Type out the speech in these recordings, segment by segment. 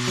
Hello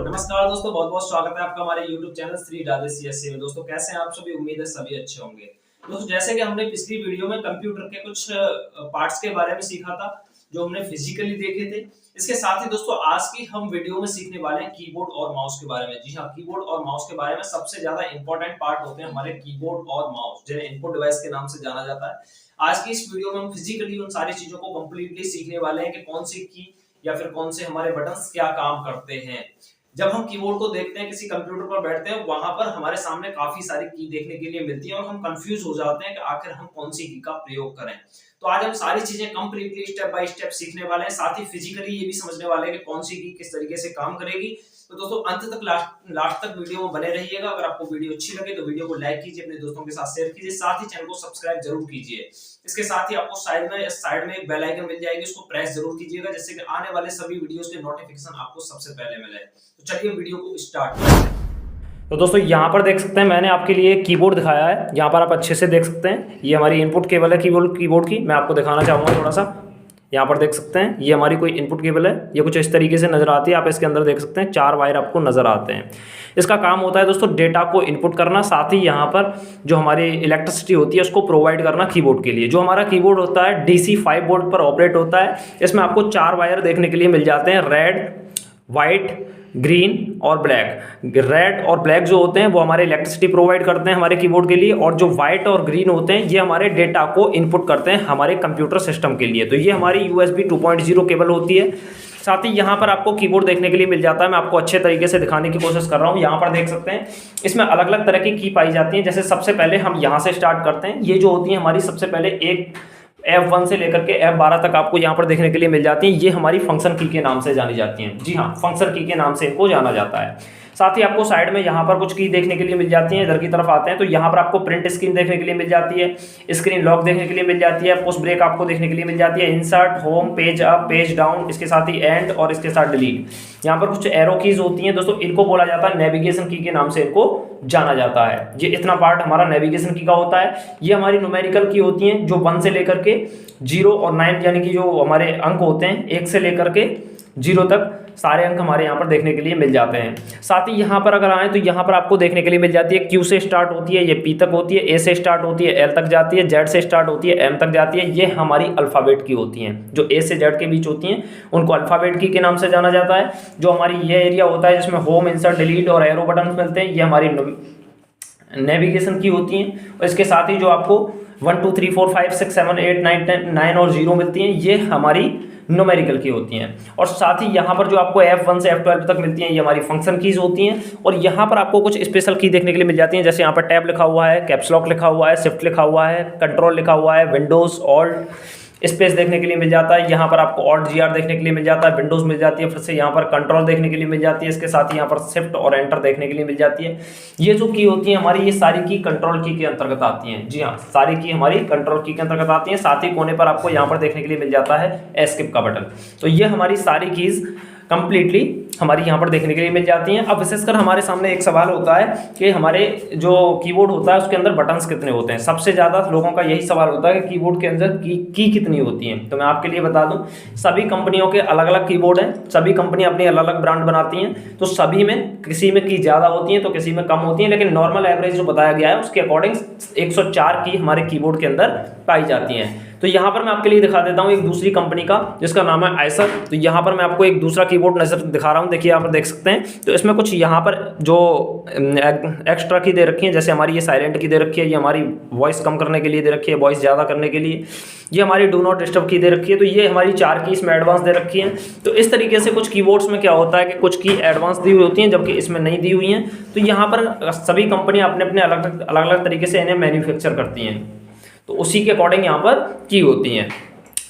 नमस्कार दोस्तों, बहुत बहुत स्वागत है आपका हमारे YouTube channel Shri Radhe CSC में। दोस्तों कैसे हैं आप सभी? उम्मीद है सभी अच्छे होंगे। दोस्तों जैसे कि हमने पिछली वीडियो में कंप्यूटर के कुछ पार्ट्स के बारे में सीखा था जो हमने फिजिकली देखे थे। इसके साथ ही दोस्तों आज की हम वीडियो में सीखने वाले हैं कीबोर्ड और माउस के बारे में। जी हाँ, कीबोर्ड और माउस के बारे में सबसे ज्यादा इंपॉर्टेंट पार्ट होते हैं हमारे कीबोर्ड और माउस, जिन्हें इनपुट डिवाइस के नाम से जाना जाता है। आज की इस वीडियो में हम फिजिकली उन सारी चीजों को कंप्लीटली सीखने वाले हैं कि कौन सी की या फिर कौन से हमारे बटन्स क्या काम करते हैं। जब हम कीबोर्ड को देखते हैं, किसी कंप्यूटर पर बैठते हैं, वहां पर हमारे सामने काफी सारी की देखने के लिए मिलती है और हम कंफ्यूज हो जाते हैं कि आखिर हम कौन सी की का प्रयोग करें। तो आज हम सारी चीजें कंप्लीटली स्टेप बाय स्टेप सीखने वाले हैं, साथ ही फिजिकली ये भी समझने वाले हैं कि कौन सी की किस तरीके से काम करेगी। तो दोस्तों अंत तक लास्ट तक वीडियो में बने रहिएगा। अगर आपको वीडियो अच्छी लगे तो वीडियो को लाइक कीजिए, अपने दोस्तों के साथ शेयर कीजिए, साथ ही चैनल को सब्सक्राइब जरूर कीजिए। इसके साथ ही आपको साइड में एक बेल आइकन मिल जाएगी, उसको प्रेस जरूर कीजिएगा जिससे कि आने वाले सभी वीडियोस के नोटिफिकेशन आपको सबसे पहले मिले। तो चलिए वीडियो को स्टार्ट करते हैं। तो दोस्तों यहाँ पर देख सकते हैं मैंने आपके लिए कीबोर्ड दिखाया है। यहाँ पर आप अच्छे से देख सकते हैं, ये हमारी इनपुट केबल है कीबोर्ड की। मैं आपको दिखाना चाहूँगा थोड़ा सा। यहाँ पर देख सकते हैं ये हमारी कोई इनपुट केबल है, ये कुछ इस तरीके से नजर आती है। आप इसके अंदर देख सकते हैं 4 वायर आपको नजर आते हैं। इसका काम होता है दोस्तों डेटा को इनपुट करना, साथ ही यहाँ पर जो हमारी इलेक्ट्रिसिटी होती है उसको प्रोवाइड करना कीबोर्ड के लिए। जो हमारा कीबोर्ड होता है DC 5 वोल्ट पर ऑपरेट होता है। इसमें आपको 4 वायर देखने के लिए मिल जाते हैं, रेड, वाइट, ग्रीन और ब्लैक। रेड और ब्लैक जो होते हैं वो हमारे इलेक्ट्रिसिटी प्रोवाइड करते हैं हमारे कीबोर्ड के लिए, और जो व्हाइट और ग्रीन होते हैं ये हमारे डेटा को इनपुट करते हैं हमारे कंप्यूटर सिस्टम के लिए। तो ये हमारी USB 2.0 केबल होती है। साथ ही यहाँ पर आपको कीबोर्ड देखने के लिए मिल जाता है। मैं आपको अच्छे तरीके से दिखाने की कोशिश कर रहा हूँ। यहाँ पर देख सकते हैं इसमें अलग अलग तरह की पाई जाती हैं। जैसे सबसे पहले हम यहाँ से स्टार्ट करते हैं। ये जो होती है हमारी सबसे पहले एक F1 से लेकर के F12 तक आपको यहाँ पर देखने के लिए मिल जाती हैं। ये हमारी फंक्शन की के नाम से जानी जाती हैं। जी हाँ, फंक्शन की के नाम से इनको जाना जाता है। साथ ही आपको साइड में यहाँ पर कुछ की देखने के लिए मिल जाती है। इधर की तरफ आते हैं तो यहाँ पर आपको प्रिंट स्क्रीन देखने के लिए मिल जाती है, स्क्रीन लॉक देखने के लिए मिल जाती है, पुश ब्रेक आपको देखने के लिए मिल जाती है, insert, home, page up, page down, इसके साथ ही एंड और इसके साथ डिलीट। यहाँ पर कुछ एरो कीज होती हैं दोस्तों, इनको बोला जाता है नेविगेशन की के नाम से इनको जाना जाता है। ये इतना पार्ट हमारा नेविगेशन की का होता है। ये हमारी न्यूमेरिकल की होती हैं जो 1 से लेकर के 0 और 9 यानी कि जो हमारे अंक होते हैं 1 से लेकर के 0 तक सारे अंक हमारे यहाँ पर देखने के लिए मिल जाते हैं। साथ ही यहाँ पर अगर आए तो यहाँ पर आपको देखने के लिए मिल जाती है Q से स्टार्ट होती है, ये P तक होती है, A से स्टार्ट होती है, L तक जाती है, Z से स्टार्ट होती है, M तक जाती है। ये हमारी अल्फ़ाबेट की होती हैं। जो A से Z के बीच होती हैं उनको अल्फ़ाबेट की के नाम से जाना जाता है। जो हमारी ये एरिया होता है जिसमें होम, इंसर्ट, डिलीट और एरो बटन मिलते हैं, ये हमारी नेविगेशन की होती हैं। और इसके साथ ही जो आपको 1 2 3 4 5 6 7 8 9 और 0 मिलती हैं, ये हमारी न्यूमेरिकल की होती हैं। और साथ ही यहाँ पर जो आपको F1 से F12 तक मिलती हैं ये हमारी फंक्शन कीज होती हैं। और यहाँ पर आपको कुछ स्पेशल की देखने के लिए मिल जाती हैं, जैसे यहाँ पर टैब लिखा हुआ है, कैप्स लॉक लिखा हुआ है, शिफ्ट लिखा हुआ है, कंट्रोल लिखा हुआ है, विंडोज ऑल्ट स्पेस देखने के लिए मिल जाता है। यहाँ पर आपको ऑल्ट GR देखने के लिए मिल जाता है, विंडोज मिल जाती है, फिर से यहाँ पर कंट्रोल देखने के लिए मिल जाती है। इसके साथ ही यहाँ पर शिफ्ट और एंटर देखने के लिए मिल जाती है। ये जो की होती है हमारी, ये सारी की कंट्रोल की के अंतर्गत आती हैं। जी हाँ, सारी की हमारी कंट्रोल की के अंतर्गत आती हैं। साथ ही कोने पर आपको यहाँ पर देखने के लिए मिल जाता है एस्केप का बटन। तो ये हमारी सारी कीज कंप्लीटली हमारी यहाँ पर देखने के लिए मिल जाती हैं। अब विशेषकर हमारे सामने एक सवाल होता है कि हमारे जो कीबोर्ड होता है उसके अंदर बटन्स कितने होते हैं। सबसे ज़्यादा लोगों का यही सवाल होता है कि कीबोर्ड के अंदर की कितनी होती हैं। तो मैं आपके लिए बता दूं, सभी कंपनियों के अलग अलग कीबोर्ड हैं, सभी कंपनियां अपनी अलग अलग ब्रांड बनाती हैं। तो सभी में किसी में की ज़्यादा होती हैं तो किसी में कम होती हैं, लेकिन नॉर्मल एवरेज जो बताया गया है उसके अकॉर्डिंग 104 की हमारे कीबोर्ड के अंदर पाई जाती हैं। तो यहाँ पर मैं आपके लिए दिखा देता हूँ एक दूसरी कंपनी का जिसका नाम है आइसर। तो यहाँ पर मैं आपको एक दूसरा कीबोर्ड नजर दिखा रहा हूँ, देखिए यहाँ पर देख सकते हैं। तो इसमें कुछ यहाँ पर जो एक्स्ट्रा की दे रखी है, जैसे हमारी ये साइलेंट की दे रखी है, ये हमारी वॉइस कम करने के लिए दे रखी है, वॉइस ज़्यादा करने के लिए। ये हमारी डू नॉट डिस्टर्ब की दे रखी है। तो ये हमारी 4 की इसमें एडवांस दे रखी है। तो इस तरीके से कुछ कीबोर्ड्स में क्या होता है कि कुछ की एडवांस दी हुई होती हैं जबकि इसमें नहीं दी हुई हैं। तो यहाँ पर सभी कंपनियाँ अपने अपने अलग अलग तरीके से इन्हें मैन्युफैक्चर करती हैं, तो उसी के अकॉर्डिंग यहाँ पर की होती हैं।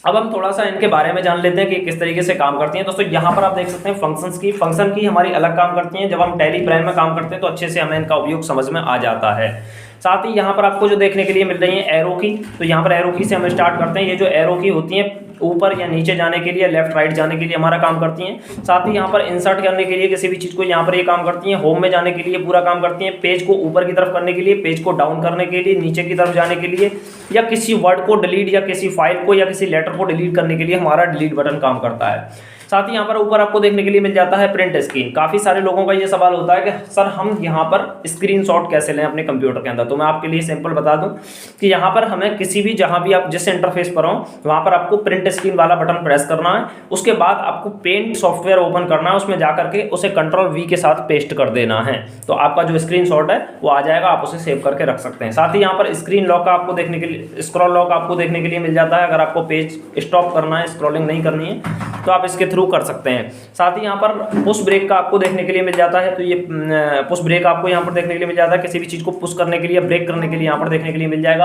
अब हम थोड़ा सा इनके बारे में जान लेते हैं कि किस तरीके से काम करती हैं। दोस्तों यहाँ पर आप देख सकते हैं फंक्शन की हमारी अलग काम करती हैं। जब हम टैली प्राइम में काम करते हैं तो अच्छे से हमें इनका उपयोग समझ में आ जाता है। साथ ही यहाँ पर आपको जो देखने के लिए मिल रही है एरो की, तो यहाँ पर एरो की से हम स्टार्ट करते हैं। ये जो एरो की होती है ऊपर या नीचे जाने के लिए, लेफ्ट राइट जाने के लिए हमारा काम करती हैं। साथ ही यहाँ पर इंसर्ट करने के लिए किसी भी चीज़ को यहाँ पर ये काम करती हैं। होम में जाने के लिए पूरा काम करती हैं। पेज को ऊपर की तरफ करने के लिए, पेज को डाउन करने के लिए, नीचे की तरफ जाने के लिए, या किसी वर्ड को डिलीट या किसी फाइल को या किसी लेटर को डिलीट करने के लिए हमारा डिलीट बटन काम करता है। साथ ही यहाँ पर ऊपर आपको देखने के लिए मिल जाता है प्रिंट स्क्रीन। काफ़ी सारे लोगों का ये सवाल होता है कि सर हम यहाँ पर स्क्रीनशॉट कैसे लें अपने कंप्यूटर के अंदर। तो मैं आपके लिए सिंपल बता दूं कि यहाँ पर हमें किसी भी, जहाँ भी आप जिस इंटरफेस पर हो वहाँ पर आपको प्रिंट स्क्रीन वाला बटन प्रेस करना है। उसके बाद आपको पेंट सॉफ्टवेयर ओपन करना है, उसमें जाकर के उसे Ctrl+V के साथ पेस्ट कर देना है। तो आपका जो स्क्रीनशॉट है वो आ जाएगा, आप उसे सेव करके रख सकते हैं। साथ ही यहाँ पर स्क्रीन लॉक आपको देखने के लिए, स्क्रॉल लॉक आपको देखने के लिए मिल जाता है। अगर आपको पेज स्टॉप करना है, स्क्रॉलिंग नहीं करनी है, तो आप इसके थ्रू कर सकते हैं। साथ ही यहाँ पर पुश ब्रेक का आपको देखने के लिए मिल जाता है। तो ये पुश ब्रेक आपको यहाँ पर देखने के लिए मिल जाता है। किसी भी चीज़ को पुश करने के लिए, ब्रेक करने के लिए यहाँ पर देखने के लिए मिल जाएगा।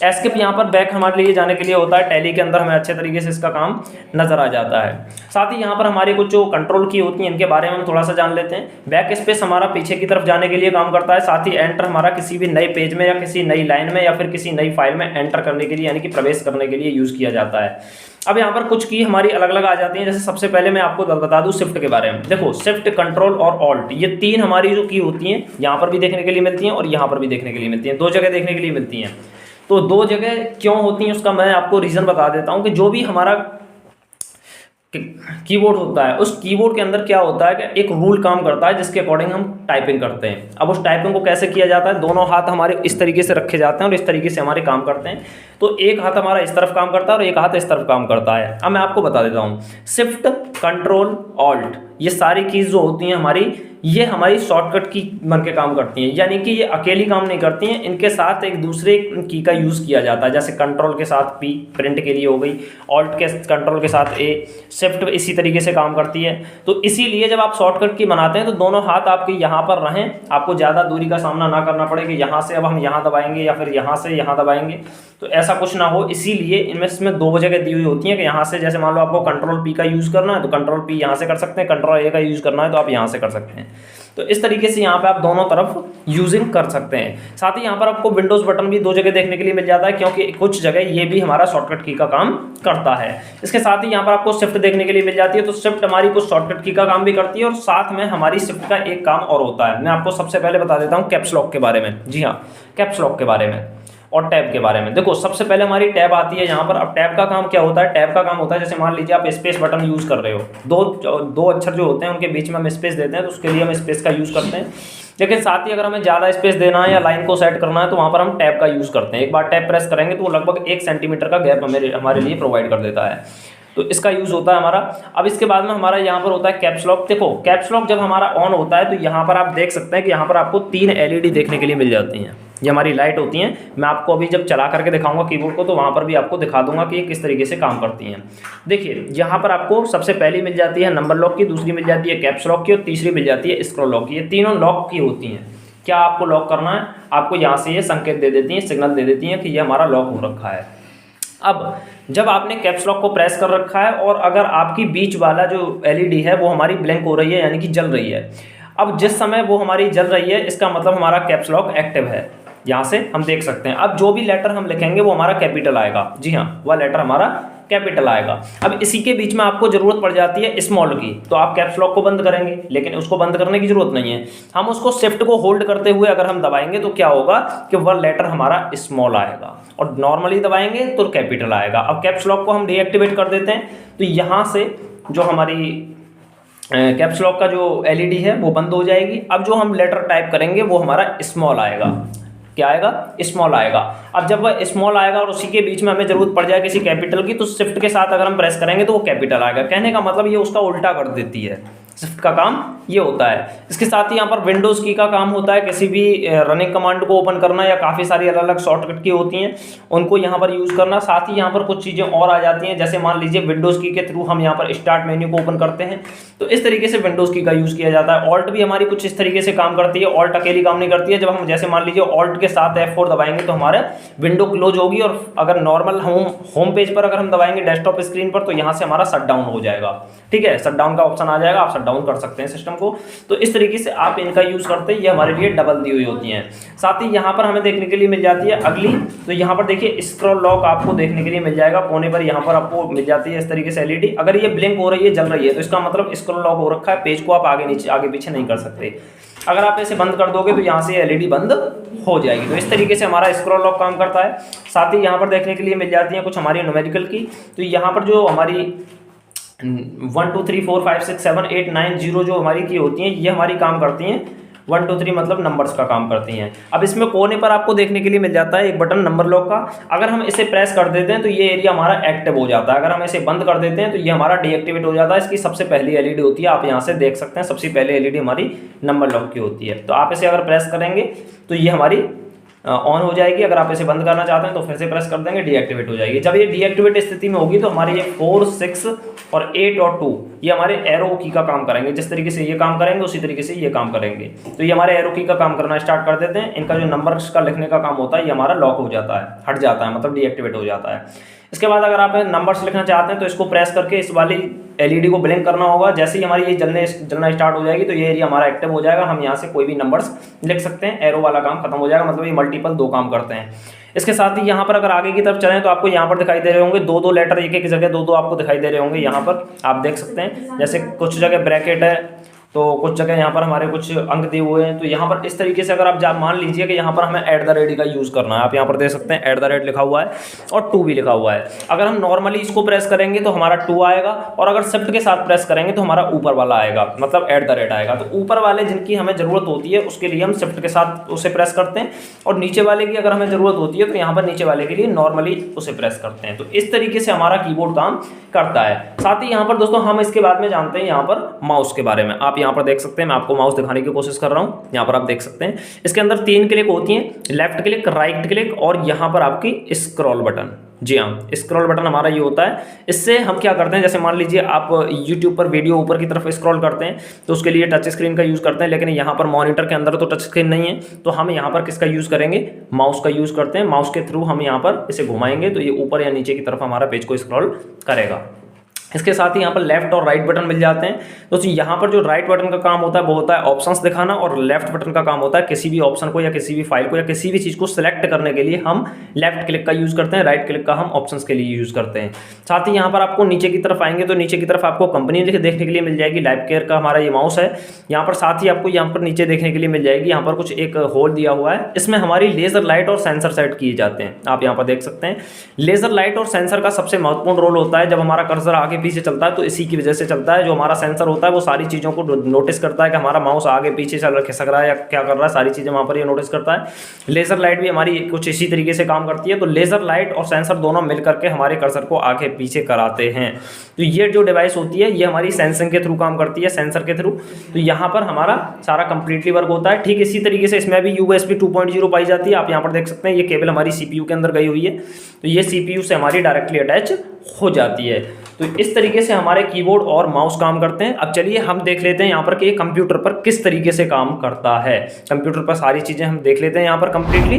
एस्केप यहाँ पर बैक हमारे लिए जाने के लिए होता है। टैली के अंदर हमें अच्छे तरीके से इसका काम नजर आ जाता है। साथ ही यहाँ पर हमारे कुछ जो कंट्रोल की होती हैं इनके बारे में हम थोड़ा सा जान लेते हैं। बैक स्पेस हमारा पीछे की तरफ जाने के लिए काम करता है। साथ ही एंटर हमारा किसी भी नए पेज में या किसी नई लाइन में या फिर किसी नई फाइल में एंटर करने के लिए, यानी कि प्रवेश करने के लिए यूज किया जाता है। अब यहाँ पर कुछ की हमारी अलग अलग आ जाती हैं। जैसे सबसे पहले मैं आपको बता दूं शिफ्ट के बारे में। देखो, शिफ्ट, कंट्रोल और ऑल्ट, ये तीन हमारी जो की होती हैं यहाँ पर भी देखने के लिए मिलती हैं और यहाँ पर भी देखने के लिए मिलती हैं। दो जगह देखने के लिए मिलती हैं। तो दो जगह क्यों होती हैं उसका मैं आपको रीज़न बता देता हूँ कि जो भी हमारा कीबोर्ड होता है, उस कीबोर्ड के अंदर क्या होता है कि एक रूल काम करता है जिसके अकॉर्डिंग हम टाइपिंग करते हैं। अब उस टाइपिंग को कैसे किया जाता है, दोनों हाथ हमारे इस तरीके से रखे जाते हैं और इस तरीके से हमारे काम करते हैं। तो एक हाथ हमारा इस तरफ काम करता है और एक हाथ इस तरफ काम करता है। अब मैं आपको बता देता हूँ, शिफ्ट, कंट्रोल, ऑल्ट, ये सारी कीज जो होती हैं हमारी, ये हमारी शॉर्टकट की बन के काम करती हैं। यानी कि ये अकेली काम नहीं करती हैं, इनके साथ एक दूसरे की का यूज़ किया जाता है। जैसे कंट्रोल के साथ P प्रिंट के लिए हो गई, ऑल्ट के कंट्रोल के साथ A, शिफ्ट इसी तरीके से काम करती है। तो इसीलिए जब आप शॉर्टकट की बनाते हैं तो दोनों हाथ आपके यहाँ पर रहें, आपको ज़्यादा दूरी का सामना ना करना पड़े कि यहाँ से अब हम यहाँ दबाएंगे या फिर यहाँ से यहाँ दबाएंगे, तो ऐसा कुछ ना हो। इसीलिए इसमें दो जगह दी हुई होती हैं कि यहाँ से, जैसे मान लो आपको Ctrl+P का यूज़ करना है तो Ctrl+P यहाँ से कर सकते हैं, Ctrl+A का यूज़ करना है तो आप यहाँ से कर सकते हैं। तो इस तरीके से यहाँ पे आप दोनों तरफ यूजिंग कर सकते हैं। साथ ही यहाँ पर आपको विंडोज़ बटन भी दो जगह देखने के लिए मिल जाता है, क्योंकि कुछ जगह ये भी हमारा शॉर्टकट की का काम करता है। इसके साथ ही यहाँ पर आपको शिफ्ट देखने के लिए मिल जाती है। तो शिफ्ट हमारी कुछ शॉर्टकट की का काम भी करती है और साथ में हमारी शिफ्ट का एक काम और होता है। मैं आपको सबसे पहले बता देता हूँ कैप्स लॉक के बारे में। जी हाँ, कैप्स लॉक के बारे में और टैब के बारे में। देखो, सबसे पहले हमारी टैब आती है यहाँ पर। अब टैब का काम क्या होता है, टैब का काम होता है, जैसे मान लीजिए आप स्पेस बटन यूज़ कर रहे हो, दो अक्षर जो होते हैं उनके बीच में हम स्पेस देते हैं, तो उसके लिए हम स्पेस का यूज़ करते हैं। लेकिन साथ ही अगर हमें ज़्यादा स्पेस देना है या लाइन को सेट करना है तो वहाँ पर हम टैब का यूज़ करते हैं। एक बार टैब प्रेस करेंगे तो वो लगभग 1 सेंटीमीटर का गैप हमारे लिए प्रोवाइड कर देता है, तो इसका यूज़ होता है हमारा। अब इसके बाद में हमारा यहाँ पर होता है कैप्स लॉक। देखो, कैप्स लॉक जब हमारा ऑन होता है तो यहाँ पर आप देख सकते हैं कि यहाँ पर आपको 3 LED देखने के लिए मिल जाती हैं। ये हमारी लाइट होती हैं। मैं आपको अभी जब चला करके दिखाऊंगा कीबोर्ड को तो वहाँ पर भी आपको दिखा दूंगा कि ये किस तरीके से काम करती हैं। देखिए, यहाँ पर आपको सबसे पहली मिल जाती है नंबर लॉक की, दूसरी मिल जाती है कैप्स लॉक की और तीसरी मिल जाती है स्क्रॉल लॉक की। ये तीनों लॉक की होती हैं। क्या आपको लॉक करना है, आपको यहाँ से ये संकेत दे देती हैं, सिग्नल दे देती हैं कि ये हमारा लॉक हो रखा है। अब जब आपने कैप्स लॉक को प्रेस कर रखा है और अगर आपकी बीच वाला जो LED है वो हमारी ब्लैंक हो रही है, यानी कि जल रही है, अब जिस समय वो हमारी जल रही है इसका मतलब हमारा कैप्स लॉक एक्टिव है। यहाँ से हम देख सकते हैं। अब जो भी लेटर हम लिखेंगे वो हमारा कैपिटल आएगा। जी हाँ, वह लेटर हमारा कैपिटल आएगा। अब इसी के बीच में आपको जरूरत पड़ जाती है स्मॉल की, तो आप कैप्स लॉक को बंद करेंगे, लेकिन उसको बंद करने की जरूरत नहीं है। हम उसको शिफ्ट को होल्ड करते हुए अगर हम दबाएंगे तो क्या होगा कि वह लेटर हमारा स्मॉल आएगा और नॉर्मली दबाएंगे तो कैपिटल आएगा। अब कैप्स लॉक को हम डीएक्टिवेट कर देते हैं तो यहाँ से जो हमारी कैप्स लॉक का जो LED है वो बंद हो जाएगी। अब जो हम लेटर टाइप करेंगे वो हमारा स्मॉल आएगा। क्या आएगा, स्मॉल आएगा। अब जब वह स्मॉल आएगा और उसी के बीच में हमें जरूरत पड़ जाए किसी कैपिटल की तो शिफ्ट के साथ अगर हम प्रेस करेंगे तो वो कैपिटल आएगा। कहने का मतलब ये उसका उल्टा कर देती है। शिफ्ट का काम ये होता है। इसके साथ ही यहाँ पर विंडोज़ की का काम होता है, किसी भी रनिंग कमांड को ओपन करना या काफ़ी सारी अलग अलग शॉर्टकट की होती हैं उनको यहाँ पर यूज़ करना। साथ ही यहाँ पर कुछ चीज़ें और आ जाती हैं, जैसे मान लीजिए विंडोज़ की के थ्रू हम यहाँ पर स्टार्ट मेन्यू को ओपन करते हैं तो इस तरीके से विंडोज़ की का यूज़ किया जाता है। ऑल्ट भी हमारी कुछ इस तरीके से काम करती है। ऑल्ट अकेली काम नहीं करती है। जब हम जैसे मान लीजिए ऑल्ट के साथ F4 दबाएंगे तो हमारे विंडो क्लोज होगी और अगर नॉर्मल होम पेज पर अगर हम दबाएंगे डेस्कटॉप स्क्रीन पर तो यहाँ से हमारा शट डाउन हो जाएगा। ठीक है, शट डाउन का ऑप्शन आ जाएगा, आप शट डाउन कर सकते हैं सिस्टम को। तो इस तरीके से आप इनका यूज़ करते हैं, ये हमारे लिए डबल दी हुई होती हैं। साथ ही यहाँ पर हमें देखने के लिए मिल जाती है अगली, तो यहाँ पर देखिए स्क्रॉल लॉक आपको देखने के लिए मिल जाएगा, कोने पर यहाँ पर आपको मिल जाती है इस तरीके से एलईडी। अगर ये ब्लिंक हो रही है, जल रही है, तो इसका मतलब स्क्रॉल लॉक हो रखा है, पेज को आप आगे नीचे आगे पीछे नहीं कर सकते। अगर आप इसे बंद कर दोगे तो यहाँ से एलईडी बंद हो जाएगी। तो इस तरीके से हमारा स्क्रॉल लॉक काम करता है। साथ ही यहाँ पर देखने के लिए मिल जाती हैं कुछ हमारी न्यूमेरिकल की, तो यहाँ पर जो हमारी 1 2 3 4 5 6 7 8 9 0 जो हमारी की होती हैं, ये हमारी काम करती हैं 1 2 3 मतलब नंबर्स का काम करती हैं। अब इसमें कोने पर आपको देखने के लिए मिल जाता है एक बटन नंबर लॉक का। अगर हम इसे प्रेस कर देते हैं तो ये एरिया हमारा एक्टिव हो जाता है। अगर हम इसे बंद कर देते हैं तो ये हमारा डीएक्टिवेट हो जाता है। इसकी सबसे पहली एलईडी होती है, आप यहाँ से देख सकते हैं, सबसे पहले एलईडी हमारी नंबर लॉक की होती है। तो आप इसे अगर प्रेस करेंगे तो ये हमारी ऑन हो जाएगी। अगर आप इसे बंद करना चाहते हैं तो फिर से प्रेस कर देंगे, डीएक्टिवेट हो जाएगी। जब ये डीएक्टिवेट स्थिति में होगी तो हमारे ये 4 6 और 8 और 2 ये हमारे एरो की का काम करेंगे। जिस तरीके से ये काम करेंगे उसी तरीके से ये काम करेंगे। तो ये हमारे एरो की का काम करना स्टार्ट कर देते हैं। इनका जो नंबर्स का लिखने का काम होता है ये हमारा लॉक हो जाता है, हट जाता है, मतलब डीएक्टिवेट हो जाता है। इसके बाद अगर आप नंबर्स लिखना चाहते हैं तो इसको प्रेस करके इस वाली एलईडी को ब्लिंक करना होगा। जैसे ही हमारी ये जलना स्टार्ट हो जाएगी तो ये एरिया हमारा एक्टिव हो जाएगा। हम यहाँ से कोई भी नंबर्स लिख सकते हैं, एरो वाला काम खत्म हो जाएगा, मतलब ये मल्टीपल 2 काम करते हैं। इसके साथ ही यहाँ पर अगर आगे की तरफ चलें तो आपको यहाँ पर दिखाई दे रहे होंगे 2 लेटर, एक जगह 2 आपको दिखाई दे रहे होंगे। यहाँ पर आप देख सकते हैं, जैसे कुछ जगह ब्रैकेट है तो कुछ जगह यहाँ पर हमारे कुछ अंक दिए हुए हैं। तो यहाँ पर इस तरीके से अगर आप मान लीजिए कि यहाँ पर हमें @ का यूज़ करना है, आप यहाँ पर देख सकते हैं @ लिखा हुआ है और 2 भी लिखा हुआ है। अगर हम नॉर्मली इसको प्रेस करेंगे तो हमारा 2 आएगा, और अगर शिफ्ट के साथ प्रेस करेंगे तो हमारा ऊपर वाला आएगा, मतलब @ आएगा। तो ऊपर वाले जिनकी हमें ज़रूरत होती है उसके लिए हम शिफ्ट के साथ उसे प्रेस करते हैं, और नीचे वाले की अगर हमें ज़रूरत होती है तो यहाँ पर नीचे वाले के लिए नॉर्मली उसे प्रेस करते हैं। तो इस तरीके से हमारा कीबोर्ड काम करता है। साथ ही यहाँ पर दोस्तों हम इसके बाद में जानते हैं यहाँ पर माउस के बारे में। आप यहाँ पर देख सकते हैं, मैं आपको माउस दिखाने की कोशिश कर रहा हूँ। यहाँ पर आप देख सकते हैं इसके अंदर 3 क्लिक होती हैं, लेफ्ट क्लिक, राइट क्लिक और यहाँ पर आपकी स्क्रॉल बटन। जी हाँ, स्क्रॉल बटन हमारा ये होता है। इससे हम क्या करते हैं, जैसे मान लीजिए आप YouTube पर वीडियो ऊपर की तरफ स्क्रॉल करते हैं तो उसके लिए टच स्क्रीन का यूज़ करते हैं, लेकिन यहाँ पर मॉनिटर के अंदर तो टच स्क्रीन नहीं है, तो हम यहाँ पर किसका यूज़ करेंगे, माउस का यूज़ करते हैं। माउस के थ्रू हम यहाँ पर इसे घुमाएंगे तो ये ऊपर या नीचे की तरफ हमारा पेज को स्क्रॉल करेगा। इसके साथ ही यहाँ पर लेफ्ट और राइट बटन मिल जाते हैं। दोस्तों यहाँ पर जो राइट बटन का काम होता है वो होता है ऑप्शंस दिखाना, और लेफ्ट बटन का काम होता है किसी भी ऑप्शन को या किसी भी फाइल को या किसी भी चीज़ को सिलेक्ट करने के लिए हम लेफ्ट क्लिक का यूज़ करते हैं, राइट क्लिक का हम ऑप्शंस के लिए यूज़ करते हैं। साथ ही यहाँ पर आपको नीचे की तरफ आएंगे तो नीचे की तरफ आपको कंपनी देखने के लिए मिल जाएगी। लाइफ केयर का हमारा ये माउस है यहाँ पर। साथ ही आपको यहाँ पर नीचे देखने के लिए मिल जाएगी, यहाँ पर कुछ एक होल दिया हुआ है, इसमें हमारी लेज़र लाइट और सेंसर सेट किए जाते हैं। आप यहाँ पर देख सकते हैं लेज़र लाइट और सेंसर का सबसे महत्वपूर्ण रोल होता है। जब हमारा कर्सर आगे पीछे चलता है तो इसी की वजह से चलता है। जो हमारा सेंसर होता है वो सारी चीज़ों को नोटिस करता है कि हमारा माउस आगे पीछे चल रहा, खिसक रहा है या क्या कर रहा है, सारी चीज़ें वहाँ पर ये नोटिस करता है। लेज़र लाइट भी हमारी कुछ इसी तरीके से काम करती है। तो लेज़र लाइट और सेंसर दोनों मिल करके हमारे कर्सर को आगे पीछे कराते हैं। तो ये जो डिवाइस होती है ये हमारी सेंसिंग के थ्रू काम करती है, सेंसर के थ्रू। तो यहाँ पर हमारा सारा कंप्लीटली वर्क होता है। ठीक इसी तरीके से इसमें भी USB 2.0 पाई जाती है। आप यहाँ पर देख सकते हैं ये केबल हमारी CPU के अंदर गई हुई है, तो ये CPU से हमारी डायरेक्टली अटैच हो जाती है। तो इस तरीके से हमारे कीबोर्ड और माउस काम करते हैं। अब चलिए हम देख लेते हैं यहाँ पर कि कंप्यूटर पर किस तरीके से काम करता है। कंप्यूटर पर सारी चीज़ें हम देख लेते हैं यहाँ पर कंप्लीटली।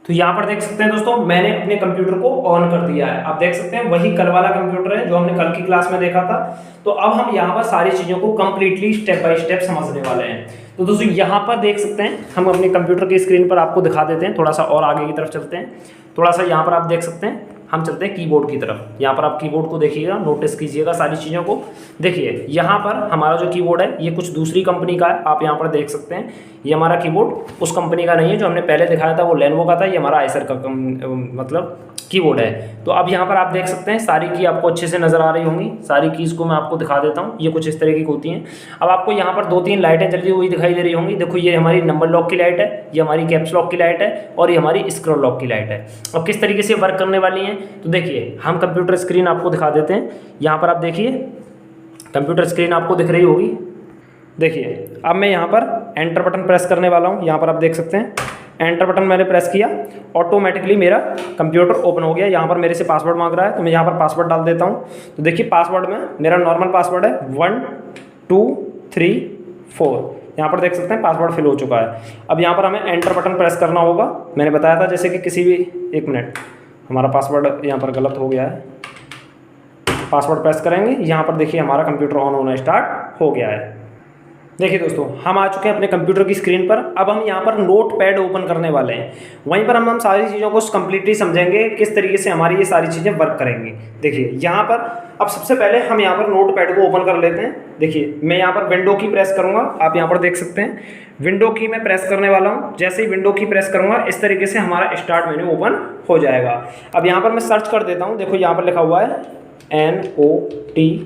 तो यहाँ पर देख सकते हैं दोस्तों मैंने अपने कंप्यूटर को ऑन कर दिया है। आप देख सकते हैं वही कल वाला कंप्यूटर है जो हमने कल की क्लास में देखा था। तो अब हम यहाँ पर सारी चीज़ों को कंप्लीटली स्टेप बाय स्टेप समझने वाले हैं। तो दोस्तों यहाँ पर देख सकते हैं हम अपने कंप्यूटर की स्क्रीन पर आपको दिखा देते हैं। थोड़ा सा और आगे की तरफ चलते हैं, थोड़ा सा यहाँ पर आप देख सकते हैं हम चलते हैं कीबोर्ड की तरफ। यहाँ पर आप कीबोर्ड को देखिएगा, नोटिस कीजिएगा सारी चीज़ों को। देखिए यहाँ पर हमारा जो कीबोर्ड है ये कुछ दूसरी कंपनी का है। आप यहाँ पर देख सकते हैं ये हमारा कीबोर्ड उस कंपनी का नहीं है जो हमने पहले दिखाया था, वो लेनोवो का था। ये हमारा आइसर का मतलब कीबोर्ड है। तो अब यहाँ पर आप देख सकते हैं सारी की आपको अच्छे से नज़र आ रही होंगी। सारी कीज़ को मैं आपको दिखा देता हूँ। ये कुछ इस तरीके की होती हैं। अब आपको यहाँ पर 2-3 लाइटें जलती हुई दिखाई दे रही होंगी। देखो ये हमारी नंबर लॉक की लाइट है, ये हमारी कैप्स लॉक की लाइट है और ये हमारी स्क्रॉल लॉक की लाइट है। अब किस तरीके से वर्क करने वाली हैं तो देखिए हम कंप्यूटर स्क्रीन आपको दिखा देते हैं। यहाँ पर आप देखिए कंप्यूटर स्क्रीन आपको दिख रही होगी। देखिए अब मैं यहाँ पर एंटर बटन प्रेस करने वाला हूँ। यहाँ पर आप देख सकते हैं एंटर बटन मैंने प्रेस किया, ऑटोमेटिकली मेरा कंप्यूटर ओपन हो गया। यहाँ पर मेरे से पासवर्ड मांग रहा है तो मैं यहाँ पर पासवर्ड डाल देता हूँ। तो देखिए पासवर्ड में मेरा नॉर्मल पासवर्ड है 1 2 3 4। यहाँ पर देख सकते हैं पासवर्ड फिल हो चुका है। अब यहाँ पर हमें एंटर बटन प्रेस करना होगा। मैंने बताया था जैसे कि किसी भी, एक मिनट, हमारा पासवर्ड यहाँ पर गलत हो गया है। पासवर्ड प्रेस करेंगे, यहाँ पर देखिए हमारा कंप्यूटर ऑन होना स्टार्ट हो गया है। देखिए दोस्तों, हम आ चुके हैं अपने कंप्यूटर की स्क्रीन पर। अब हम यहाँ पर नोटपैड ओपन करने वाले हैं। वहीं पर हम सारी चीज़ों को कंप्लीटली समझेंगे किस तरीके से हमारी ये सारी चीज़ें वर्क करेंगी। देखिए यहाँ पर अब सबसे पहले हम यहाँ पर नोटपैड को ओपन कर लेते हैं। देखिए मैं यहाँ पर विंडो की प्रेस करूँगा, आप यहाँ पर देख सकते हैं विंडो की मैं प्रेस करने वाला हूँ। जैसे ही विंडो की प्रेस करूँगा इस तरीके से हमारा स्टार्ट मेन्यू ओपन हो जाएगा। अब यहाँ पर मैं सर्च कर देता हूँ। देखो यहाँ पर लिखा हुआ है NOTTE।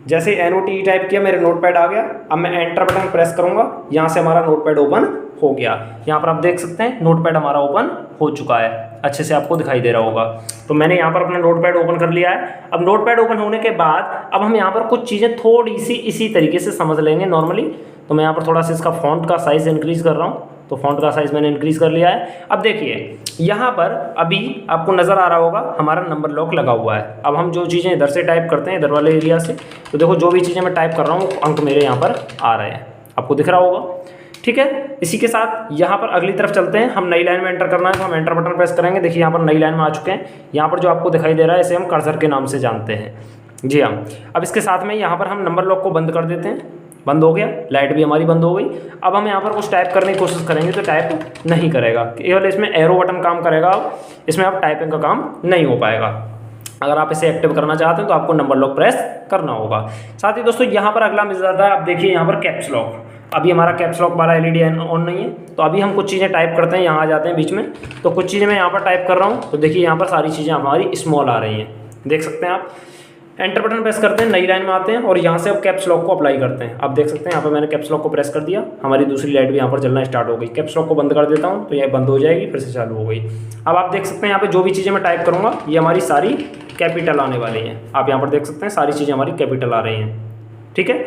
जैसे ही NOTE टाइप किया मेरे नोटपैड आ गया। अब मैं एंटर बटन प्रेस करूंगा, यहाँ से हमारा नोटपैड ओपन हो गया। यहाँ पर आप देख सकते हैं नोटपैड हमारा ओपन हो चुका है, अच्छे से आपको दिखाई दे रहा होगा। तो मैंने यहाँ पर अपना नोटपैड ओपन कर लिया है। अब नोटपैड ओपन होने के बाद अब हम यहाँ पर कुछ चीज़ें थोड़ी सी इसी तरीके से समझ लेंगे नॉर्मली। तो मैं यहाँ पर थोड़ा सा इसका फॉन्ट का साइज़ इंक्रीज़ कर रहा हूँ, तो फॉन्ट का साइज़ मैंने इंक्रीज़ कर लिया है। अब देखिए यहाँ पर अभी आपको नज़र आ रहा होगा हमारा नंबर लॉक लगा हुआ है। अब हम जो चीज़ें इधर से टाइप करते हैं, इधर वाले एरिया से, तो देखो जो भी चीज़ें मैं टाइप कर रहा हूँ अंक मेरे यहाँ पर आ रहे हैं, आपको दिख रहा होगा। ठीक है, इसी के साथ यहाँ पर अगली तरफ चलते हैं। हम नई लाइन में एंटर करना है, तो हम एंटर बटन प्रेस करेंगे। देखिए यहाँ पर नई लाइन में आ चुके हैं। यहाँ पर जो आपको दिखाई दे रहा है इसे हम कर्सर के नाम से जानते हैं। जी हाँ, अब इसके साथ में यहाँ पर हम नंबर लॉक को बंद कर देते हैं। बंद हो गया, लाइट भी हमारी बंद हो गई। अब हम यहाँ पर कुछ टाइप करने की कोशिश करेंगे तो टाइप नहीं करेगा, केवल इसमें एरो बटन काम करेगा। इसमें अब टाइपिंग का काम नहीं हो पाएगा। अगर आप इसे एक्टिव करना चाहते हैं तो आपको नंबर लॉक प्रेस करना होगा। साथ ही दोस्तों यहाँ पर अगला मिल जाता है, आप देखिए यहाँ पर कैप्स लॉक। अभी हमारा कैप्स लॉक वाला LED ऑन नहीं है, तो अभी हम कुछ चीज़ें टाइप करते हैं, यहाँ आ जाते हैं बीच में। तो कुछ चीज़ें मैं यहाँ पर टाइप कर रहा हूँ, तो देखिए यहाँ पर सारी चीज़ें हमारी स्मॉल आ रही हैं, देख सकते हैं आप। एंटर बटन प्रेस करते हैं, नई लाइन में आते हैं और यहाँ से अब कैप्स लॉक को अप्लाई करते हैं। आप देख सकते हैं यहाँ पर मैंने कैप्स लॉक को प्रेस कर दिया, हमारी दूसरी लाइट भी यहाँ पर जलना स्टार्ट हो गई। कैप्स लॉक को बंद कर देता हूँ तो यह बंद हो जाएगी, फिर से चालू हो गई। अब आप देख सकते हैं यहाँ पे जो भी चीज़ें मैं टाइप करूँगा ये हमारी सारी कैपिटल आने वाली हैं। आप यहाँ पर देख सकते हैं सारी चीज़ें हमारी कैपिटल आ रही हैं। ठीक है,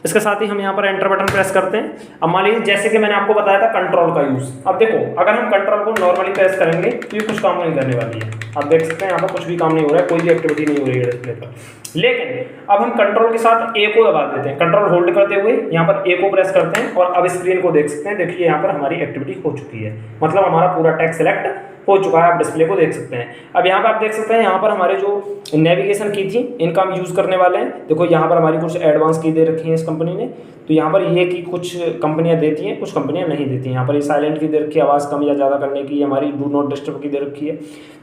इसके साथ ही हम यहाँ पर एंटर बटन प्रेस करते हैं। अब मान लीजिए जैसे कि मैंने आपको बताया था कंट्रोल का यूज़। अब देखो अगर हम कंट्रोल को नॉर्मली प्रेस करेंगे तो ये कुछ काम नहीं करने वाली है। आप देख सकते हैं यहाँ पर कुछ भी काम नहीं हो रहा है, कोई भी एक्टिविटी नहीं हो रही है डिस्प्ले पर। लेकिन अब हम कंट्रोल के साथ A को दबा देते हैं, कंट्रोल होल्ड करते हुए यहाँ पर A को प्रेस करते हैं और अब स्क्रीन को देख सकते हैं। देखिए यहाँ पर हमारी एक्टिविटी हो चुकी है, मतलब हमारा पूरा टेक्स्ट सेलेक्ट हो चुका है। आप डिस्प्ले को देख सकते हैं। अब यहाँ पर आप देख सकते हैं यहाँ पर हमारे जो नेविगेशन की थी इनका हम यूज़ करने वाले हैं। देखो यहाँ पर हमारी कुछ एडवांस की दे रखी है इस कंपनी ने। तो यहाँ पर ये की कुछ कंपनियाँ देती हैं, कुछ कंपनियाँ नहीं देती हैं। यहाँ पर ये साइलेंट की दे रखी है, आवाज़ कम या ज़्यादा करने की, हमारी डू नॉट डिस्टर्ब की दे रखी है।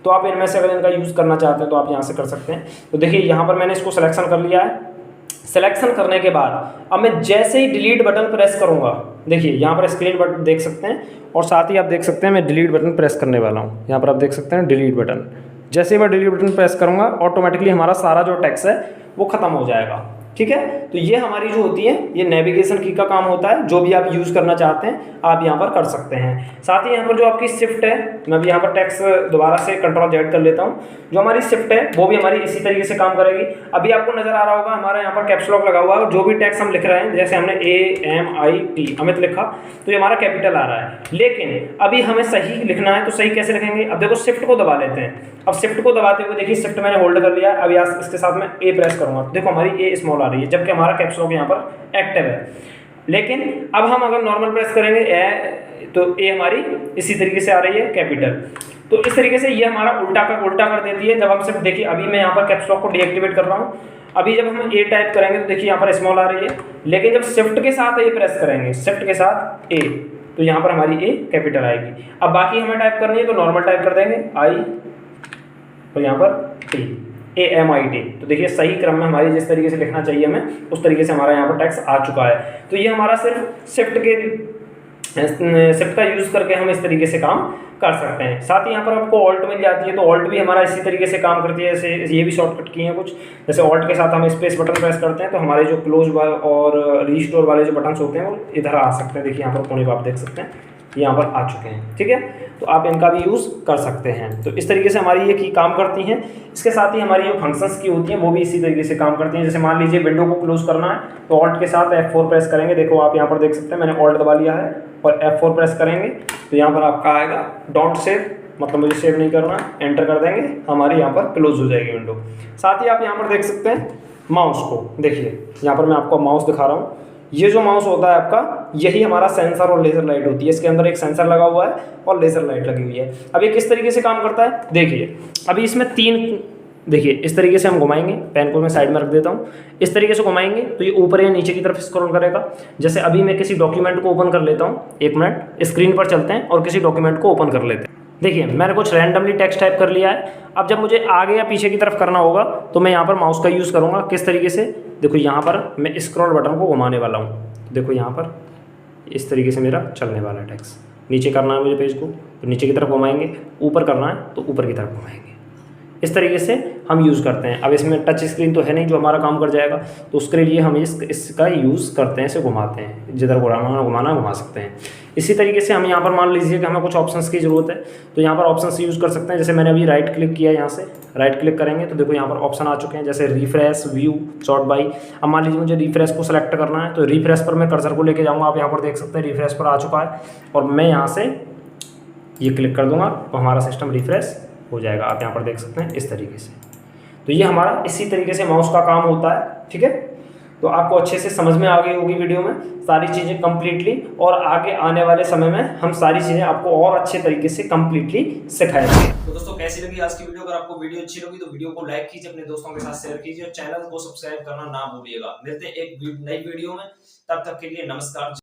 तो आप इनमें से अगर इनका यूज़ करना चाहते हैं तो आप यहाँ से कर सकते हैं। तो देखिए यहाँ पर मैंने इसको सिलेक्शन कर लिया है। सिलेक्शन करने के बाद अब मैं जैसे ही डिलीट बटन प्रेस करूंगा, देखिए यहाँ पर स्क्रीन बटन देख सकते हैं और साथ ही आप देख सकते हैं मैं डिलीट बटन प्रेस करने वाला हूँ। यहाँ पर आप देख सकते हैं डिलीट बटन। जैसे ही मैं डिलीट बटन प्रेस करूंगा ऑटोमेटिकली हमारा सारा जो टेक्स्ट है वो खत्म हो जाएगा। ठीक है, तो ये हमारी जो होती है ये नेविगेशन की का काम होता है। जो भी आप यूज़ करना चाहते हैं आप यहाँ पर कर सकते हैं। साथ ही यहाँ पर जो आपकी शिफ्ट है, मैं भी यहाँ पर टेक्स्ट दोबारा से कंट्रोल Z कर लेता हूँ। जो हमारी शिफ्ट है वो भी हमारी इसी तरीके से काम करेगी। अभी आपको नजर आ रहा होगा हमारा यहाँ पर कैप्स लॉक लगा हुआ है और जो भी टेक्स्ट हम लिख रहे हैं, जैसे हमने AMIT अमित लिखा तो ये हमारा कैपिटल आ रहा है। लेकिन अभी हमें सही लिखना है, तो सही कैसे लिखेंगे? अब देखो शिफ्ट को दबा लेते हैं। अब शिफ्ट को दबाते हुए देखिए शिफ्ट मैंने होल्ड कर लिया। अब यहाँ इसके साथ में A प्रेस करूँगा तो देखो हमारी A स्मॉल आ रही है, जबकि हमारा कैप्स लॉक यहाँ पर एक्टिव है। लेकिन अब हम अगर नॉर्मल प्रेस करेंगे तो A हमारी इसी तरीके से आ रही है कैपिटल। तो इस तरीके से ये हमारा उल्टा कर देती है। जब हम सिर्फ देखिए अभी मैं यहाँ पर कैप्स लॉक को डीएक्टिवेट कर रहा हूँ। अभी जब हम A टाइप करेंगे तो देखिए यहाँ पर स्मॉल आ रही है, लेकिन जब शिफ्ट के साथ A प्रेस करेंगे, शिफ्ट के साथ A, तो यहाँ पर हमारी A कैपिटल आएगी। अब बाकी हमें टाइप करनी है तो नॉर्मल टाइप कर देंगे I और यहाँ पर T, AMIT। तो देखिए सही क्रम में हमारी जिस तरीके से लिखना चाहिए हमें उस तरीके से हमारा यहाँ पर टेक्स्ट आ चुका है। तो ये हमारा सिर्फ शिफ्ट का यूज़ करके हम इस तरीके से काम कर सकते हैं। साथ ही यहाँ पर आपको ऑल्ट मिल जाती है, तो ऑल्ट भी हमारा इसी तरीके से काम करती है। जैसे ये भी शॉर्टकट की हैं कुछ, जैसे ऑल्ट के साथ हम स्पेस बटन प्रेस करते हैं तो हमारे जो क्लोज और रीस्टोर वाले जो बटन्स होते हैं वो इधर आ सकते हैं। देखिए यहाँ पर कोने पर आप देख सकते हैं यहाँ पर आ चुके हैं। ठीक है, तो आप इनका भी यूज़ कर सकते हैं। तो इस तरीके से हमारी ये की काम करती हैं। इसके साथ ही हमारी जो फंक्शंस की होती हैं वो भी इसी तरीके से काम करती हैं। जैसे मान लीजिए विंडो को क्लोज करना है तो ऑल्ट के साथ F4 प्रेस करेंगे। देखो आप यहाँ पर देख सकते हैं मैंने ऑल्ट दबा लिया है और F4 प्रेस करेंगे तो यहाँ पर आपका आएगा डोंट सेव, मतलब मुझे सेव नहीं करना है। एंटर कर देंगे, हमारी यहाँ पर क्लोज हो जाएगी विंडो। साथ ही आप यहाँ पर देख सकते हैं माउस को, देखिए यहाँ पर मैं आपको माउस दिखा रहा हूँ। ये जो माउस होता है आपका, यही हमारा सेंसर और लेज़र लाइट होती है। इसके अंदर एक सेंसर लगा हुआ है और लेज़र लाइट लगी हुई है। अब ये किस तरीके से काम करता है देखिए। अभी इसमें 3 देखिए इस तरीके से हम घुमाएंगे, पेन को मैं साइड में रख देता हूँ। इस तरीके से घुमाएंगे तो ये ऊपर या नीचे की तरफ स्क्रॉल करेगा। जैसे अभी मैं किसी डॉक्यूमेंट को ओपन कर लेता हूँ, 1 मिनट स्क्रीन पर चलते हैं और किसी डॉक्यूमेंट को ओपन कर लेते हैं। देखिए मैंने कुछ रैंडमली टेक्स्ट टाइप कर लिया है। अब जब मुझे आगे या पीछे की तरफ करना होगा तो मैं यहाँ पर माउस का यूज़ करूँगा। किस तरीके से, देखो यहाँ पर मैं स्क्रॉल बटन को घुमाने वाला हूँ। देखो यहाँ पर इस तरीके से मेरा चलने वाला है टेक्स्ट। नीचे करना है मुझे पेज को तो नीचे की तरफ घुमाएंगे, ऊपर करना है तो ऊपर की तरफ घुमाएंगे। इस तरीके से हम यूज़ करते हैं। अब इसमें टच स्क्रीन तो है नहीं जो हमारा काम कर जाएगा, तो उसके लिए हम इसका यूज़ करते हैं, इसे घुमाते हैं, जिधर घुमा सकते हैं। इसी तरीके से हम यहाँ पर मान लीजिए कि हमें कुछ ऑप्शंस की ज़रूरत है तो यहाँ पर ऑप्शंस यूज़ कर सकते हैं। जैसे मैंने अभी राइट क्लिक किया, यहाँ से राइट क्लिक करेंगे तो देखो यहाँ पर ऑप्शन आ चुके हैं, जैसे रिफ्रेश, व्यू, सॉर्ट बाई। अब मान लीजिए मुझे रिफ्रेश को सेलेक्ट करना है तो रिफ्रेश पर मैं कर्सर को लेके जाऊँगा। आप यहाँ पर देख सकते हैं रिफ्रेश पर आ चुका है और मैं यहाँ से ये क्लिक कर दूँगा तो हमारा सिस्टम रिफ्रेश हो जाएगा। आप यहाँ पर देख सकते हैं इस तरीके से। तो ये हमारा इसी तरीके से माउस का काम होता है, ठीक है। तो आपको अच्छे से समझ में आ गई होगी वीडियो में सारी चीज़ें कंप्लीटली, और आगे आने वाले समय में हम सारी चीज़ें आपको और अच्छे तरीके से कंप्लीटली सिखाएंगे। तो दोस्तों कैसी लगी आज की वीडियो? अगर आपको वीडियो अच्छी लगी तो वीडियो को लाइक कीजिए, अपने दोस्तों के साथ शेयर कीजिए और चैनल को सब्सक्राइब करना ना भूलिएगा। मिलते हैं एक नई वीडियो में, तब तक के लिए नमस्कार।